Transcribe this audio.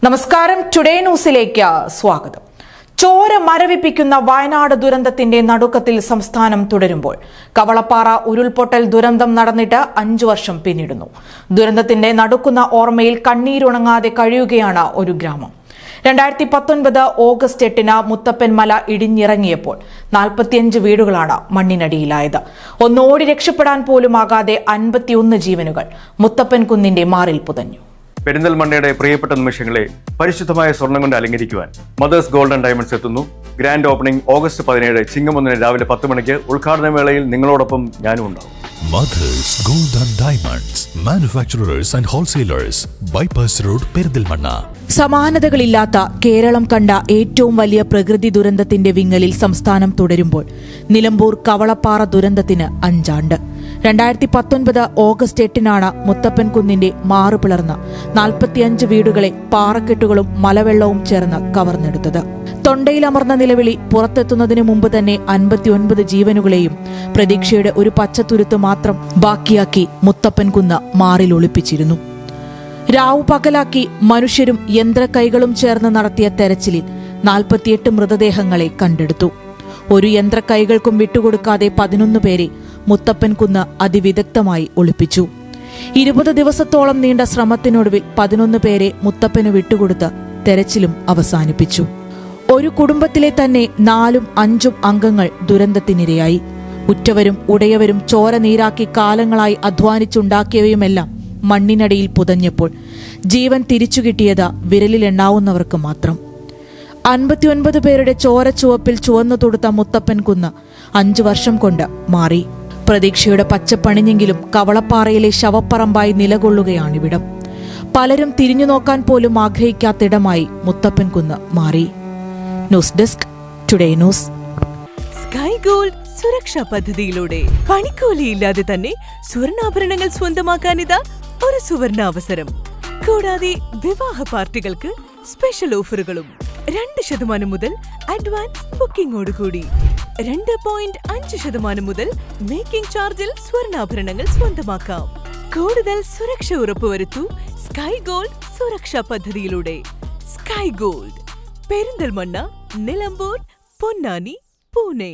നമസ്കാരം, ടുഡേ ന്യൂസിലേക്ക് സ്വാഗതം. ചോര മരവിപ്പിക്കുന്ന വയനാട് ദുരന്തത്തിന്റെ നടുക്കത്തിൽ സംസ്ഥാനം തുടരുമ്പോൾ കവളപ്പാറ ഉരുൾപൊട്ടൽ ദുരന്തം നടന്നിട്ട് 5 വർഷം പിന്നിടുന്നു. ദുരന്തത്തിന്റെ നടുക്കുന്ന ഓർമ്മയിൽ കണ്ണീരുണങ്ങാതെ കഴിയുകയാണ് ഒരു ഗ്രാമം. 2019 ഓഗസ്റ്റ് 8 മുത്തപ്പൻ മല ഇടിഞ്ഞിറങ്ങിയപ്പോൾ 45 വീടുകളാണ് മണ്ണിനടിയിലായത്. ഒന്നോടി രക്ഷപ്പെടാൻ പോലുമാകാതെ 51 ജീവനുകൾ മുത്തപ്പൻ കുന്നിന്റെ മാറിൽ പുതഞ്ഞു. പെരിന്തൽമണ്ണയുടെ പ്രിയപ്പെട്ട നിമിഷങ്ങളെ പരിശുദ്ധമായ സ്വർണ്ണം കൊണ്ട് അലങ്കരിക്കുവാൻ മദേഴ്സ് ഗോൾഡ് ആൻഡ് ഡയമണ്ട്സ് എത്തുന്നു. ഗ്രാൻഡ് ഓപ്പണിംഗ് ഓഗസ്റ്റ് 17 ചിങ്ങം 1 രാവിലെ 10 മണിക്ക്. ഉദ്ഘാടന വേളയിൽ നിങ്ങളോടൊപ്പം ഞാനും ഉണ്ടാവും. Mothers Gold and Diamonds, manufacturers and wholesalers, Bypass Road, Perinthalmanna. സമാനതകളില്ലാത്ത കേരളം കണ്ട ഏറ്റവും വലിയ പ്രകൃതി ദുരന്തത്തിന്റെ വിങ്ങലിൽ സംസ്ഥാനം തുടരുമ്പോൾ നിലമ്പൂർ കവളപ്പാറ ദുരന്തത്തിന് 5 ആണ്ട്. 2019 ഓഗസ്റ്റ് 8 മുത്തപ്പൻ കുന്നിന്റെ മാറു പിളർന്ന 45 വീടുകളെ പാറക്കെട്ടുകളും മലവെള്ളവും ചേർന്ന് കവർന്നെടുത്തത്. തൊണ്ടയിലമർന്ന നിലവിളി പുറത്തെത്തുന്നതിന് മുമ്പ് തന്നെ 59 ജീവനുകളെയും പ്രതീക്ഷയുടെ ഒരു പച്ചത്തുരുത്ത് മാത്രം ബാക്കിയാക്കി മുത്തപ്പൻ കുന്ന് മാറിൽ ഒളിപ്പിച്ചിരുന്നു. രാവു പകലാക്കി മനുഷ്യരും യന്ത്രക്കൈകളും ചേർന്ന് നടത്തിയ തെരച്ചിലിൽ 48 മൃതദേഹങ്ങളെ കണ്ടെടുത്തു. ഒരു യന്ത്രക്കൈകൾക്കും വിട്ടുകൊടുക്കാതെ 11 പേരെ മുത്തപ്പൻ കുന്ന് അതിവിദഗ്ധമായി ഒളിപ്പിച്ചു. 20 ദിവസത്തോളം നീണ്ട ശ്രമത്തിനൊടുവിൽ 11 പേരെ മുത്തപ്പന് വിട്ടുകൊടുത്ത് തെരച്ചിലും അവസാനിപ്പിച്ചു. ഒരു കുടുംബത്തിലെ തന്നെ 4ഉം 5ഉം അംഗങ്ങൾ ദുരന്തത്തിനിരയായി. ഉറ്റവരും ഉടയവരും ചോര നീരാക്കി കാലങ്ങളായി അധ്വാനിച്ചുണ്ടാക്കിയവയുമെല്ലാം മണ്ണിനടിയിൽ പുതഞ്ഞപ്പോൾ ജീവൻ തിരിച്ചുകിട്ടിയത് വിരലിലെണ്ണാവുന്നവർക്ക് മാത്രം. 59 പേരുടെ ചോരച്ചുവപ്പിൽ ചുവന്നു തൊടുത്ത മുത്തപ്പൻ കുന്ന് 5 വർഷം കൊണ്ട് മാറി. പ്രതീക്ഷയുടെ പച്ചപ്പണിഞ്ഞെങ്കിലും കവളപ്പാറയിലെ ശവപ്പറമ്പായി നിലകൊള്ളുകയാണിവിടം. പലരും തിരിഞ്ഞു നോക്കാൻ പോലും ആഗ്രഹിക്കാത്തിടമായി മുത്തപ്പൻ കുന്ന് മാറി. News desk, today news. Sky gold സുരക്ഷാ പദ്ധതിയിലൂടെ പണിക്കൂലിയില്ലാതെ തന്നെ സ്വർണ്ണാഭരണങ്ങൾ സ്വന്തമാക്കാനിതാ ഒരു സുവർണാവസരം. കൂടാതെ വിവാഹ പാർട്ടികൾക്ക് സ്പെഷ്യൽ ഓഫറുകളും. 2% മുതൽ അഡ്വാൻസ് ബുക്കിംഗോടുകൂടി 2.5% മുതൽ മേക്കിംഗ് ചാർജിൽ സ്വർണ്ണാഭരണങ്ങൾ സ്വന്തമാക്കാം. കൂടുതൽ സുരക്ഷ ഉറപ്പുവരുത്തൂ സ്കൈ ഗോൾഡ് സുരക്ഷാ പദ്ധതിയിലൂടെ. Sky gold, Perinthalmanna, Nilambur, Ponnani, Pune.